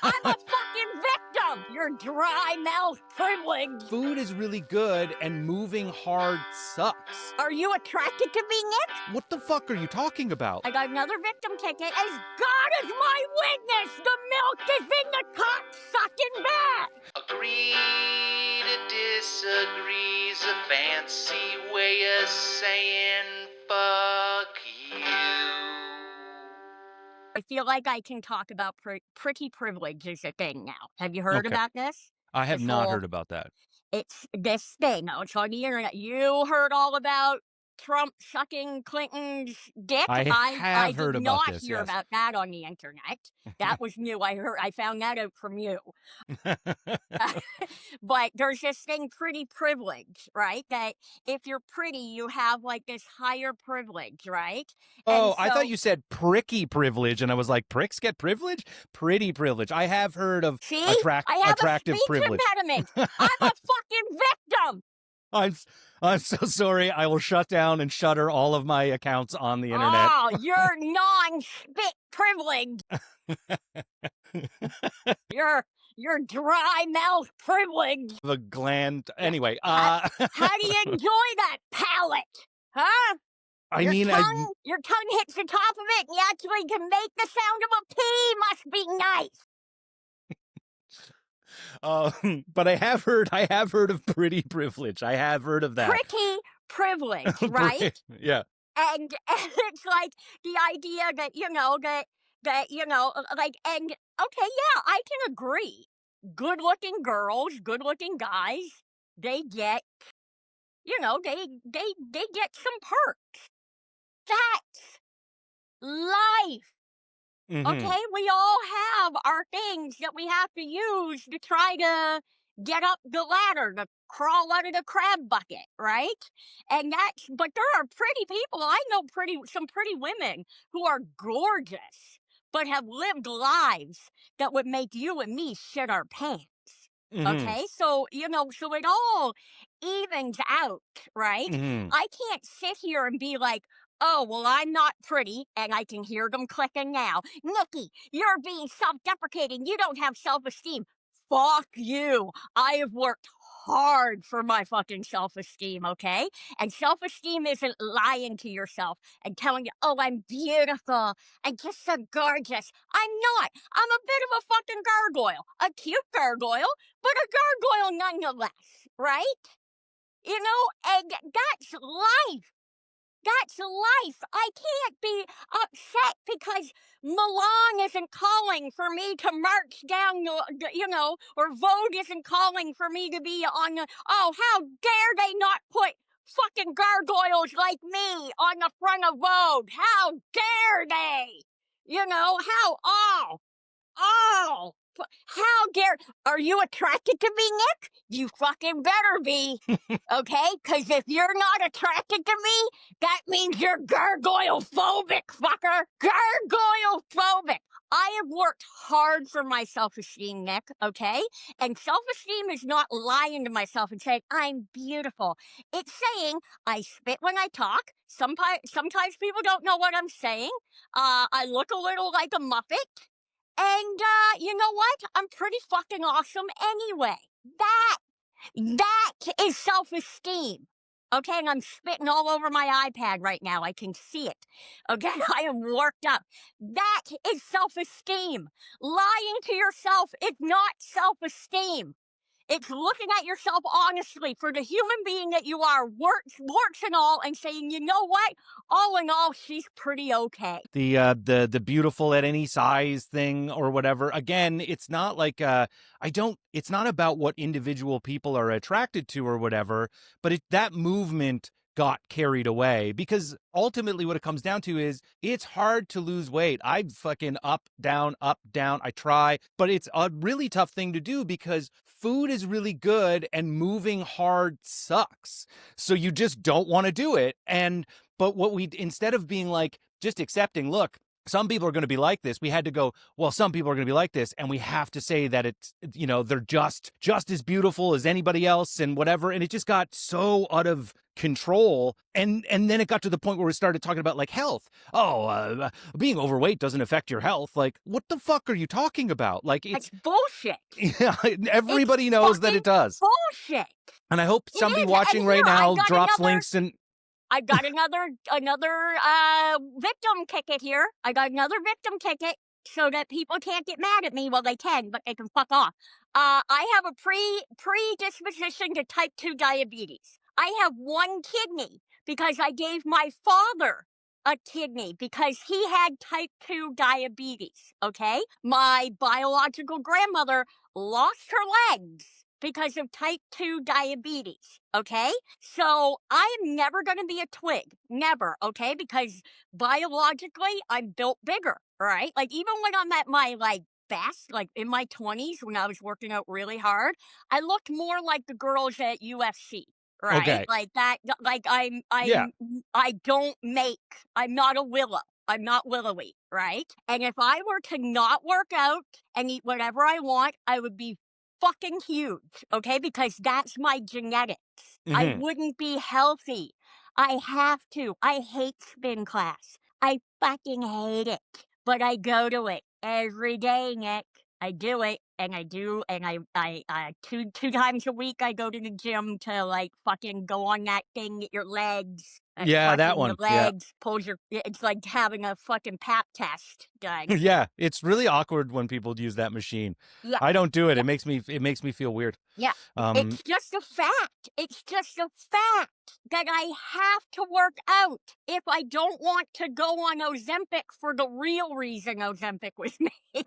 I'm a fucking victim! You're dry-mouth privilege! Food is really good and moving hard sucks. Are you attracted to me, Nick? What the fuck are you talking about? I got another victim ticket. As God is my witness, the milk is in the cock-sucking bag! Agree to disagree's a fancy way of saying fuck you. I feel like I can talk about pretty privilege is a thing now. Have you heard Okay. about this? I have This not whole- heard about that. It's this thing. Now, it's on the internet. You heard all about Trump sucking Clinton's dick? I have heard did about not this, hear yes. about that on the internet. That was new. I found that out from you. But there's this thing, pretty privilege, right? That if you're pretty, you have like this higher privilege, right? Oh, And I so- thought you said pricky privilege, and I was like, pricks get privilege? Pretty privilege. I have heard of See? I have attractive a speech privilege. impediment. I'm a fucking victim. I'm so sorry. I will shut down and shutter all of my accounts on the internet. Oh, you're non-spit privilege. You're dry mouth privilege. The gland. Anyway, How do you enjoy that palate? Huh? I Your mean, tongue hits the top of it and you actually can make the sound of a P. Must be nice. but I have heard of pretty privilege. I have heard of that. Pretty privilege, right? Yeah. And it's like the idea that, like, and okay, yeah, I can agree. Good looking girls, good looking guys, they get, they get some perks. That's life. Mhm. Okay, we all have our things that we have to use to try to get up the ladder, to crawl out of the crab bucket, right? But there are pretty people. I know some pretty women who are gorgeous, but have lived lives that would make you and me shit our pants. Mhm. Okay, so it all evens out, right? Mhm. I can't sit here and be like, oh, well, I'm not pretty, and I can hear them clicking now. Nikki, you're being self-deprecating. You don't have self-esteem. Fuck you. I have worked hard for my fucking self-esteem, okay? And self-esteem isn't lying to yourself and telling you, oh, I'm beautiful. I'm just so gorgeous. I'm not. I'm a bit of a fucking gargoyle. A cute gargoyle, but a gargoyle nonetheless, right? And that's life. That's life. I can't be upset because Milan isn't calling for me to march down, or Vogue isn't calling for me to be on the. Oh, how dare they not put fucking gargoyles like me on the front of Vogue? How dare they? How dare? Are you attracted to me, Nick? You fucking better be. Okay? Because if you're not attracted to me, that means you're gargoyle phobic, fucker. Gargoyle phobic. I have worked hard for my self-esteem, Nick, okay? And self-esteem is not lying to myself and saying, I'm beautiful. It's saying I spit when I talk. Sometimes people don't know what I'm saying. I look a little like a Muppet. And you know what? I'm pretty fucking awesome anyway. That is self-esteem. Okay, and I'm spitting all over my iPad right now. I can see it. Okay, I am worked up. That is self-esteem. Lying to yourself is not self-esteem. It's looking at yourself honestly for the human being that you are, warts and all, and saying, you know what? All in all, she's pretty okay. The beautiful at any size thing or whatever. Again, it's not like it's not about what individual people are attracted to or whatever, but that movement got carried away, because ultimately what it comes down to is it's hard to lose weight. I'm fucking up, down, I try, but it's a really tough thing to do because food is really good and moving hard sucks. So you just don't want to do it. But instead of being like, just accepting, look, some people are going to be like this, we had to go, well, some people are going to be like this, and we have to say that it's, they're just as beautiful as anybody else and whatever. And it just got so out of control. And then it got to the point where we started talking about like health. Being overweight doesn't affect your health. Like, what the fuck are you talking about? Like, It's bullshit. yeah, everybody It's knows that it does. Bullshit. And I hope somebody is. watching And right here, now drops links and I got another victim ticket here. I got another victim ticket so that people can't get mad at me. Well, they can, but they can fuck off. I have a predisposition to type 2 diabetes. I have one kidney because I gave my father a kidney because he had type 2 diabetes, okay? My biological grandmother lost her legs because of type 2 diabetes, okay? So I am never going to be a twig. Never, okay? Because biologically, I'm built bigger, right? Like, even when I'm at my, like, best, like, in my 20s, when I was working out really hard, I looked more like the girls at UFC, right? Okay. Like that, like, Yeah. I'm not a willow. I'm not willowy, right? And if I were to not work out and eat whatever I want, I would be fucking huge, okay? Because that's my genetics. I Mhm. wouldn't be healthy. I have to. I hate spin class. I fucking hate it. But I go to it every day, Nick. I do it, and I two times a week I go to the gym to like fucking go on that thing, get your legs. Yeah, that Fucking the one. Yeah. legs, pulls your. It's like having a fucking pap test done. Yeah, it's really awkward when people use that machine. Yeah. I don't do it. Yeah. It makes me feel weird. Yeah, it's just a fact. It's just a fact that I have to work out if I don't want to go on Ozempic for the real reason Ozempic was made.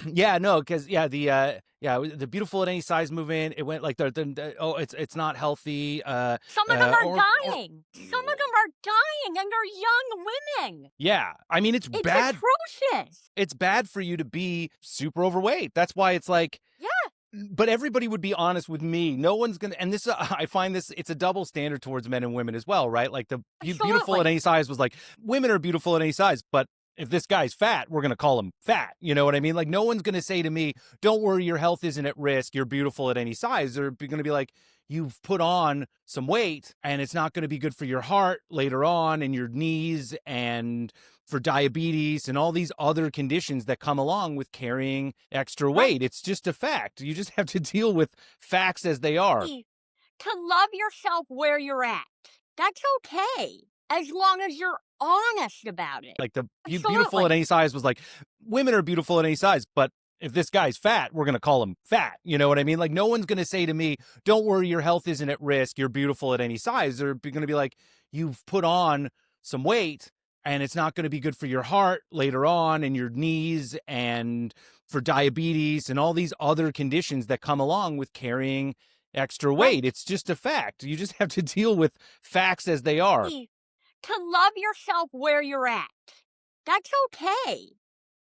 Yeah, no, because the beautiful at any size movement, it went like it's not healthy. Some of them are dying. Some of them are dying, and they're young women. Yeah, I mean it's bad. Atrocious. It's bad for you to be super overweight. That's why it's like, yeah. But everybody would be honest with me. No one's gonna, and this I find this it's a double standard towards men and women as well, right? Like the beautiful at any size was like women are beautiful at any size, but if this guy's fat, we're going to call him fat. You know what I mean? Like, no one's going to say to me, don't worry, your health isn't at risk. You're beautiful at any size. They're going to be like, you've put on some weight and it's not going to be good for your heart later on and your knees and for diabetes and all these other conditions that come along with carrying extra weight. Right. It's just a fact. You just have to deal with facts as they are. To love yourself where you're at. That's okay. As long as you're honest about it. Like the beautiful at any size was like, women are beautiful at any size, but if this guy's fat, we're going to call him fat. You know what I mean? Like no one's going to say to me, don't worry, your health isn't at risk. You're beautiful at any size. They're going to be like, you've put on some weight and it's not going to be good for your heart later on and your knees and for diabetes and all these other conditions that come along with carrying extra weight. Right. It's just a fact. You just have to deal with facts as they are. To love yourself where you're at. That's okay.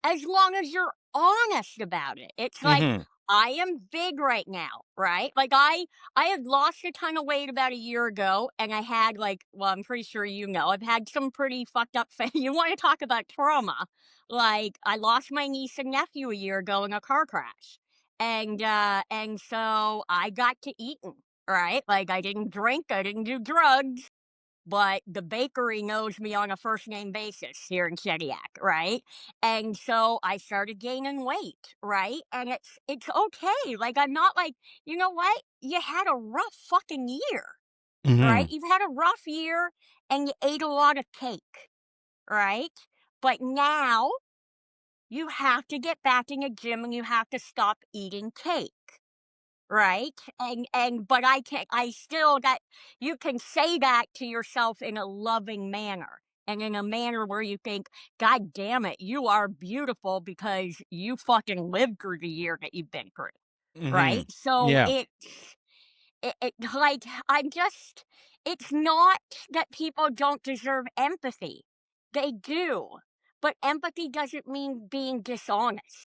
As long as you're honest about it. It's like, I am big right now, right? Like I had lost a ton of weight about a year ago and I had like, well, I'm pretty sure you know, I've had some pretty fucked up you want to talk about trauma. Like I lost my niece and nephew a year ago in a car crash. And so I got to eating, right? Like I didn't drink, I didn't do drugs. But the bakery knows me on a first name basis here in Shediac, right? And so I started gaining weight, right? And it's okay. Like I'm not like, you know what? You had a rough fucking year, right? You've had a rough year and you ate a lot of cake, right? But now you have to get back in the gym and you have to stop eating cake. Right. But I still got, you can say that to yourself in a loving manner and in a manner where you think, God damn it, you are beautiful because you fucking lived through the year that you've been through. Right. So it like, it's not that people don't deserve empathy. They do. But empathy doesn't mean being dishonest.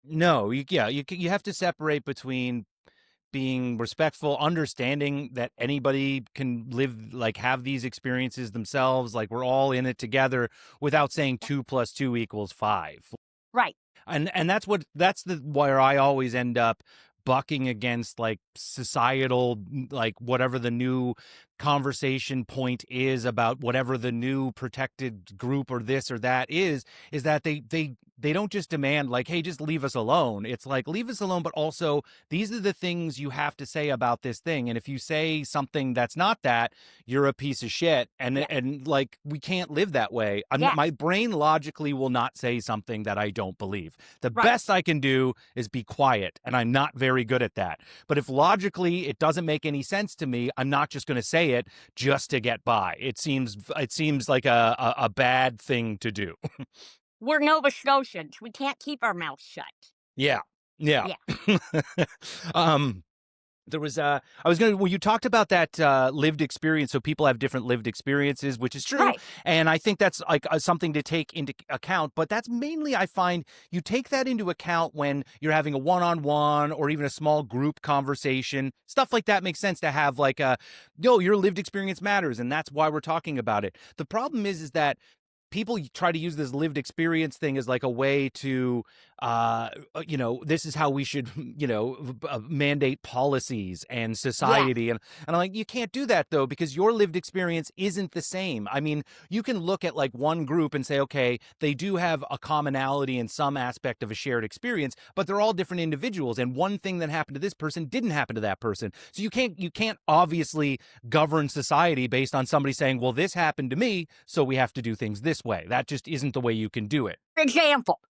No, you have to separate between being respectful, understanding that anybody can live, like have these experiences themselves, like we're all in it together without saying 2 + 2 = 5. Right. And that's where I always end up bucking against like societal, like whatever the new conversation point is about whatever the new protected group or this or that is that they don't just demand like, hey, just leave us alone. It's like, leave us alone, but also these are the things you have to say about this thing. And if you say something that's not that, you're a piece of shit. And like, we can't live that way. My brain logically will not say something that I don't believe. The best I can do is be quiet, and I'm not very good at that. But if logically it doesn't make any sense to me, I'm not just going to say it just to get by. It seems like a bad thing to do. We're Nova Scotians. We can't keep our mouths shut. Yeah. There was you talked about that lived experience. So people have different lived experiences, which is true. Right. And I think that's like something to take into account. But that's mainly, I find, you take that into account when you're having a one-on-one or even a small group conversation. Stuff like that makes sense to have like your lived experience matters. And that's why we're talking about it. The problem is that people try to use this lived experience thing as like a way to, this is how we should, mandate policies and society. Yeah. And I'm like, you can't do that though, because your lived experience isn't the same. I mean, you can look at like one group and say, okay, they do have a commonality in some aspect of a shared experience, but they're all different individuals. And one thing that happened to this person didn't happen to that person. So you can't obviously govern society based on somebody saying, well, this happened to me, so we have to do things this way. That just isn't the way you can do it. For example,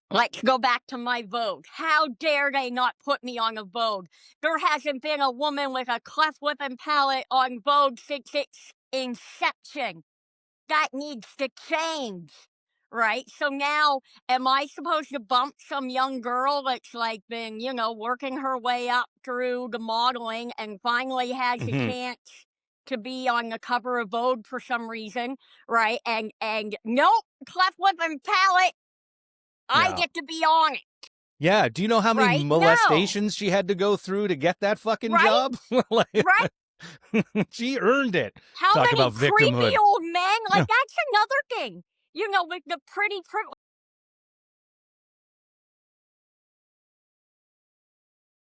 let's go back to my Vogue. How dare they not put me on a Vogue? There hasn't been a woman with a cleft lip and palate on Vogue since its inception. That needs to change, right? So now, am I supposed to bump some young girl that's like been, working her way up through the modeling and finally has a chance to be on the cover of Vogue for some reason, right? And nope, cleft lip and palate, I get to be on it. Yeah. Do you know how many molestations she had to go through to get that fucking job? Right. She earned it. How Talk many about creepy victimhood. old men? Like, that's another thing. With the pretty,